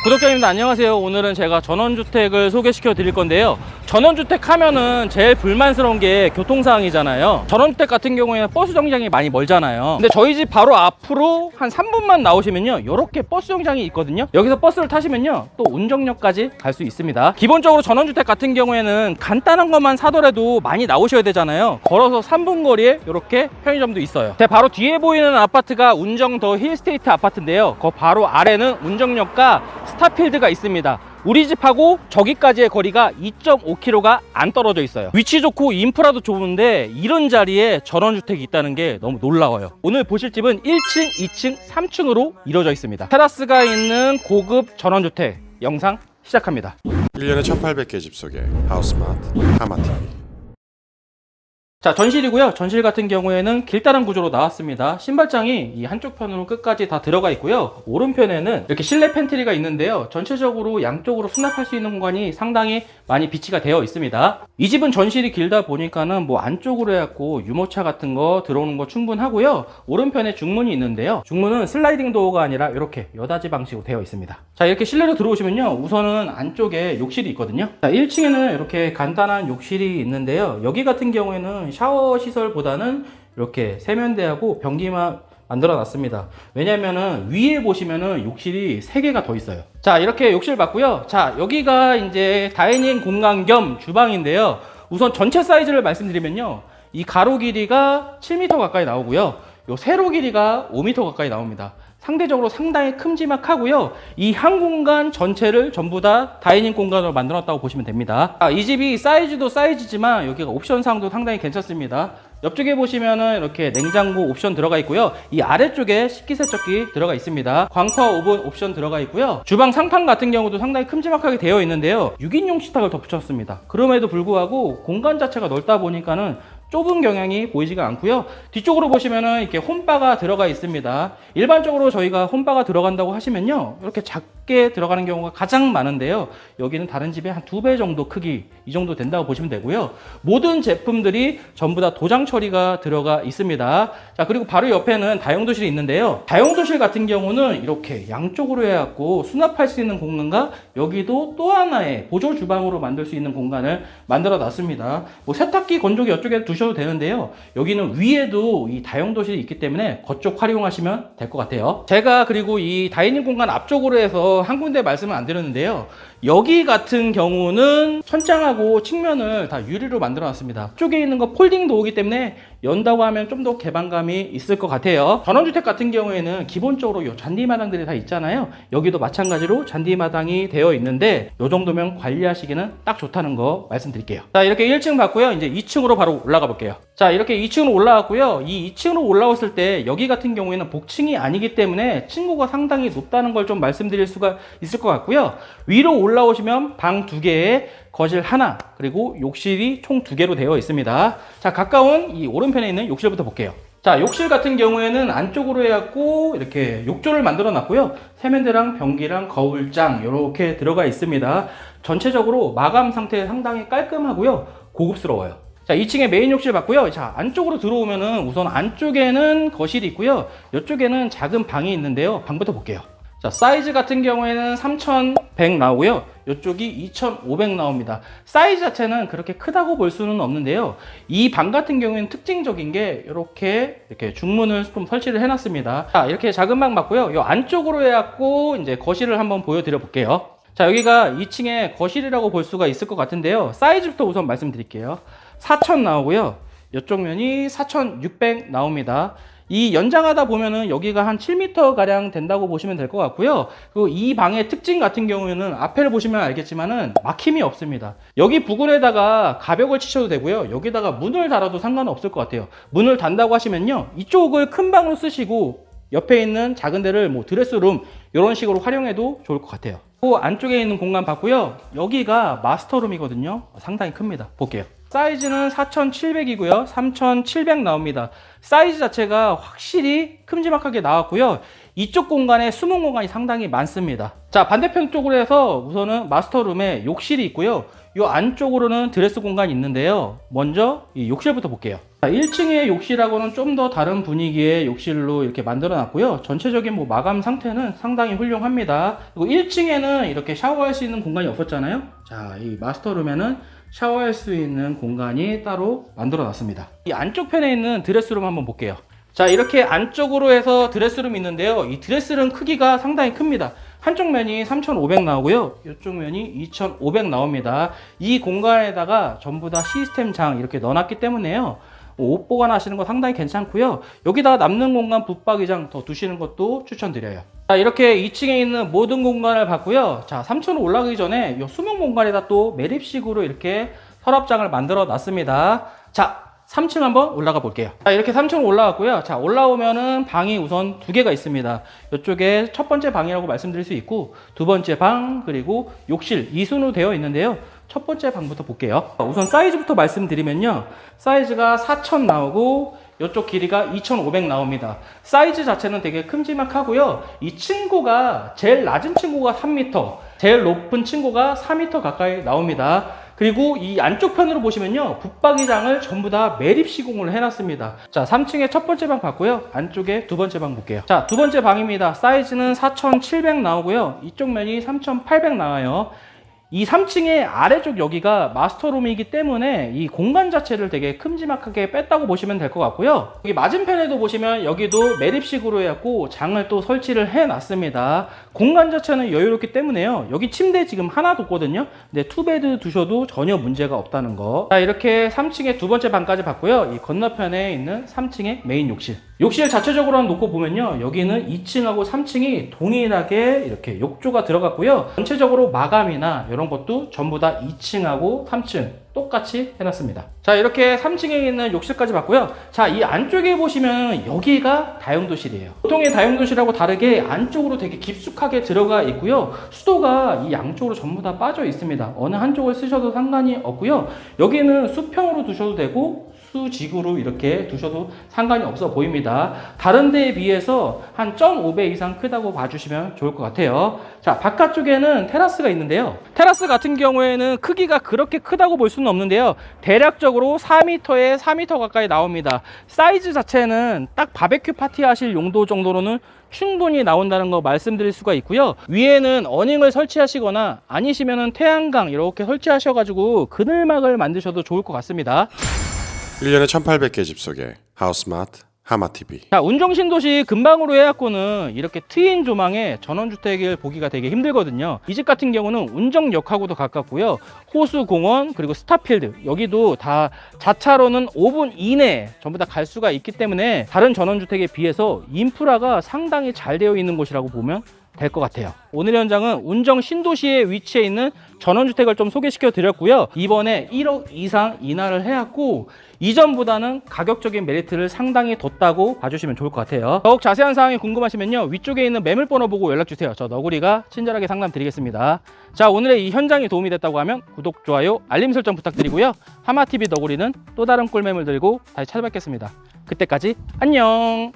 구독자님들 안녕하세요. 오늘은 제가 전원주택을 소개시켜 드릴 건데요. 전원주택 하면은 제일 불만스러운 게 교통사항이잖아요. 전원주택 같은 경우에는 버스 정류장이 많이 멀잖아요. 근데 저희 집 바로 앞으로 한 3분만 나오시면요, 이렇게 버스 정류장이 있거든요. 여기서 버스를 타시면요, 또 운정역까지 갈 수 있습니다. 기본적으로 전원주택 같은 경우에는 간단한 것만 사더라도 많이 나오셔야 되잖아요. 걸어서 3분 거리에 이렇게 편의점도 있어요. 제 바로 뒤에 보이는 아파트가 운정 더 힐스테이트 아파트인데요. 그 바로 아래는 운정역과 스타필드가 있습니다. 우리 집하고 저기까지의 거리가 2.5km가 안 떨어져 있어요. 위치 좋고 인프라도 좋은데 이런 자리에 전원주택이 있다는 게 너무 놀라워요. 오늘 보실 집은 1층, 2층, 3층으로 이루어져 있습니다. 테라스가 있는 고급 전원주택 영상 시작합니다. 1년에 1800개 집 속에 하우스마트 하마TV. 자, 전실이고요. 전실 같은 경우에는 길다란 구조로 나왔습니다. 신발장이 이 한쪽 편으로 끝까지 다 들어가 있고요. 오른편에는 이렇게 실내 팬트리가 있는데요. 전체적으로 양쪽으로 수납할 수 있는 공간이 상당히 많이 비치가 되어 있습니다. 이 집은 전실이 길다 보니까는 뭐 안쪽으로 해갖고 유모차 같은 거 들어오는 거 충분하고요. 오른편에 중문이 있는데요. 중문은 슬라이딩 도어가 아니라 이렇게 여닫이 방식으로 되어 있습니다. 자, 이렇게 실내로 들어오시면요, 우선은 안쪽에 욕실이 있거든요. 자, 1층에는 이렇게 간단한 욕실이 있는데요. 여기 같은 경우에는 샤워 시설보다는 이렇게 세면대하고 변기만 만들어 놨습니다. 왜냐면은 위에 보시면은 욕실이 3개가 더 있어요. 자, 이렇게 욕실 봤고요. 자, 여기가 이제 다이닝 공간 겸 주방인데요. 우선 전체 사이즈를 말씀드리면요, 이 가로 길이가 7m 가까이 나오고요, 요 세로 길이가 5m 가까이 나옵니다. 상대적으로 상당히 큼지막하고요. 이 한 공간 전체를 전부 다 다이닝 공간으로 만들었다고 보시면 됩니다. 이 집이 사이즈도 사이즈지만 여기가 옵션 사항도 상당히 괜찮습니다. 옆쪽에 보시면은 이렇게 냉장고 옵션 들어가 있고요. 이 아래쪽에 식기세척기 들어가 있습니다. 광파 오븐 옵션 들어가 있고요. 주방 상판 같은 경우도 상당히 큼지막하게 되어 있는데요. 6인용 식탁을 덧붙였습니다. 그럼에도 불구하고 공간 자체가 넓다 보니까는 좁은 경향이 보이지가 않고요. 뒤쪽으로 보시면은 이렇게 홈바가 들어가 있습니다. 일반적으로 저희가 홈바가 들어간다고 하시면요, 이렇게 작게 들어가는 경우가 가장 많은데요. 여기는 다른 집의 한 2배 정도 크기, 이 정도 된다고 보시면 되고요. 모든 제품들이 전부 다 도장 처리가 들어가 있습니다. 자, 그리고 바로 옆에는 다용도실이 있는데요. 다용도실 같은 경우는 이렇게 양쪽으로 해갖고 수납할 수 있는 공간과 여기도 또 하나의 보조 주방으로 만들 수 있는 공간을 만들어 놨습니다. 뭐 세탁기, 건조기 이쪽에 두셔도 되는데요. 여기는 위에도 이 다용도실이 있기 때문에 그쪽 활용하시면 될 것 같아요. 제가 그리고 이 다이닝 공간 앞쪽으로 해서 한 군데 말씀을 안 드렸는데요. 여기 같은 경우는 천장하고 측면을 다 유리로 만들어 놨습니다. 쪽에 있는 거 폴딩 도어이기 때문에 연다고 하면 좀 더 개방감이 있을 것 같아요. 전원주택 같은 경우에는 기본적으로 이 잔디마당들이 다 있잖아요. 여기도 마찬가지로 잔디마당이 되어 있는데 이 정도면 관리하시기는 딱 좋다는 거 말씀드릴게요. 자, 이렇게 1층 봤고요. 이제 2층으로 바로 올라가 볼게요. 자, 이렇게 2층으로 올라왔고요. 이 2층으로 올라왔을 때 여기 같은 경우에는 복층이 아니기 때문에 층고가 상당히 높다는 걸 좀 말씀드릴 수가 있을 것 같고요. 위로 올라오시면 방 2개에 거실 하나, 그리고 욕실이 총 2개로 되어 있습니다. 자, 가까운 이 오른편에 있는 욕실부터 볼게요. 자, 욕실 같은 경우에는 안쪽으로 해갖고 이렇게 욕조를 만들어 놨고요. 세면대랑 변기랑 거울장 이렇게 들어가 있습니다. 전체적으로 마감 상태 상당히 깔끔하고요. 고급스러워요. 자, 2층에 메인 욕실 봤고요. 자, 안쪽으로 들어오면은 우선 안쪽에는 거실이 있고요. 이쪽에는 작은 방이 있는데요. 방부터 볼게요. 자, 사이즈 같은 경우에는 3100 나오고요. 이쪽이 2500 나옵니다. 사이즈 자체는 그렇게 크다고 볼 수는 없는데요. 이 방 같은 경우에는 특징적인 게 이렇게 중문을 좀 설치를 해놨습니다. 자, 이렇게 작은 방 맞고요. 이 안쪽으로 해갖고 이제 거실을 한번 보여드려 볼게요. 자, 여기가 2층에 거실이라고 볼 수가 있을 것 같은데요. 사이즈부터 우선 말씀드릴게요. 4000 나오고요. 이쪽 면이 4600 나옵니다. 이 연장하다 보면은 여기가 한 7m 가량 된다고 보시면 될 것 같고요. 그리고 이 방의 특징 같은 경우에는 앞에를 보시면 알겠지만은 막힘이 없습니다. 여기 부근에다가 가벽을 치셔도 되고요. 여기다가 문을 달아도 상관은 없을 것 같아요. 문을 단다고 하시면요, 이쪽을 큰 방으로 쓰시고 옆에 있는 작은 데를 뭐 드레스룸 이런 식으로 활용해도 좋을 것 같아요. 그 안쪽에 있는 공간 봤고요. 여기가 마스터룸이거든요. 상당히 큽니다. 볼게요. 사이즈는 4700이고요. 3700 나옵니다. 사이즈 자체가 확실히 큼지막하게 나왔고요. 이쪽 공간에 숨은 공간이 상당히 많습니다. 자, 반대편 쪽으로 해서 우선은 마스터룸에 욕실이 있고요. 이 안쪽으로는 드레스 공간이 있는데요. 먼저 이 욕실부터 볼게요. 1층의 욕실하고는 좀 더 다른 분위기의 욕실로 이렇게 만들어 놨고요. 전체적인 뭐 마감 상태는 상당히 훌륭합니다. 그리고 1층에는 이렇게 샤워할 수 있는 공간이 없었잖아요. 자, 이 마스터룸에는 샤워할 수 있는 공간이 따로 만들어 놨습니다. 이 안쪽 편에 있는 드레스룸 한번 볼게요. 자, 이렇게 안쪽으로 해서 드레스룸이 있는데요. 이 드레스룸 크기가 상당히 큽니다. 한쪽 면이 3,500 나오고요. 이쪽 면이 2,500 나옵니다. 이 공간에다가 전부 다 시스템장 이렇게 넣어놨기 때문에요. 옷 보관하시는 거 상당히 괜찮고요. 여기다가 남는 공간 붙박이장 더 두시는 것도 추천드려요. 자, 이렇게 2층에 있는 모든 공간을 봤고요. 자, 3층으로 올라가기 전에 이 수면 공간에다 또 매립식으로 이렇게 서랍장을 만들어 놨습니다. 자, 3층 한번 올라가 볼게요. 자, 이렇게 3층으로 올라왔고요. 자, 올라오면은 방이 우선 2개가 있습니다. 이쪽에 첫 번째 방이라고 말씀드릴 수 있고, 두 번째 방, 그리고 욕실, 이 순으로 되어 있는데요. 첫 번째 방부터 볼게요. 우선 사이즈부터 말씀드리면요. 사이즈가 4,000 나오고, 이쪽 길이가 2,500 나옵니다. 사이즈 자체는 되게 큼지막하고요. 이 층고가, 제일 낮은 층고가 3m, 제일 높은 층고가 4m 가까이 나옵니다. 그리고 이 안쪽 편으로 보시면요, 붙박이장을 전부 다 매립 시공을 해놨습니다. 자, 3층에 첫 번째 방 봤고요. 안쪽에 두 번째 방 볼게요. 자, 두 번째 방입니다. 사이즈는 4,700 나오고요. 이쪽 면이 3,800 나와요. 이 3층의 아래쪽 여기가 마스터룸이기 때문에 이 공간 자체를 되게 큼지막하게 뺐다고 보시면 될 것 같고요. 여기 맞은편에도 보시면 여기도 매립식으로 해갖고 장을 또 설치를 해놨습니다. 공간 자체는 여유롭기 때문에요. 여기 침대 지금 하나 뒀거든요. 근데 투베드 두셔도 전혀 문제가 없다는 거. 자, 이렇게 3층의 두 번째 방까지 봤고요. 이 건너편에 있는 3층의 메인 욕실. 욕실 자체적으로 놓고 보면요. 여기는 2층하고 3층이 동일하게 이렇게 욕조가 들어갔고요. 전체적으로 마감이나 이런 것도 전부 다 2층하고 3층 똑같이 해놨습니다. 자, 이렇게 3층에 있는 욕실까지 봤고요. 자, 이 안쪽에 보시면 여기가 다용도실이에요. 보통의 다용도실하고 다르게 안쪽으로 되게 깊숙하게 들어가 있고요. 수도가 이 양쪽으로 전부 다 빠져 있습니다. 어느 한쪽을 쓰셔도 상관이 없고요. 여기는 수평으로 두셔도 되고 수직으로 이렇게 두셔도 상관이 없어 보입니다. 다른 데에 비해서 한 1.5배 이상 크다고 봐주시면 좋을 것 같아요. 자, 바깥쪽에는 테라스가 있는데요. 테라스 같은 경우에는 크기가 그렇게 크다고 볼 수는 없는데요. 대략적으로 4m에 4m 가까이 나옵니다. 사이즈 자체는 딱 바베큐 파티 하실 용도 정도로는 충분히 나온다는 거 말씀드릴 수가 있고요. 위에는 어닝을 설치하시거나 아니시면은 태양광 이렇게 설치하셔가지고 그늘막을 만드셔도 좋을 것 같습니다. 1년에 1800개 집 속에 하우스마트 하마TV. 자, 운정신도시 근방으로 해갖고는 이렇게 트인 조망의 전원주택을 보기가 되게 힘들거든요. 이 집 같은 경우는 운정역하고도 가깝고요. 호수공원 그리고 스타필드 여기도 다 자차로는 5분 이내에 전부 다 갈 수가 있기 때문에 다른 전원주택에 비해서 인프라가 상당히 잘 되어 있는 곳이라고 보면 될 것 같아요. 오늘의 현장은 운정 신도시에 위치해 있는 전원주택을 좀 소개시켜 드렸고요. 이번에 1억 이상 인하를 해왔고 이전보다는 가격적인 메리트를 상당히 뒀다고 봐주시면 좋을 것 같아요. 더욱 자세한 사항이 궁금하시면요, 위쪽에 있는 매물번호 보고 연락주세요. 저 너구리가 친절하게 상담 드리겠습니다. 자, 오늘의 이 현장이 도움이 됐다고 하면 구독, 좋아요, 알림 설정 부탁드리고요. 하마TV 너구리는 또 다른 꿀매물 들고 다시 찾아뵙겠습니다. 그때까지 안녕.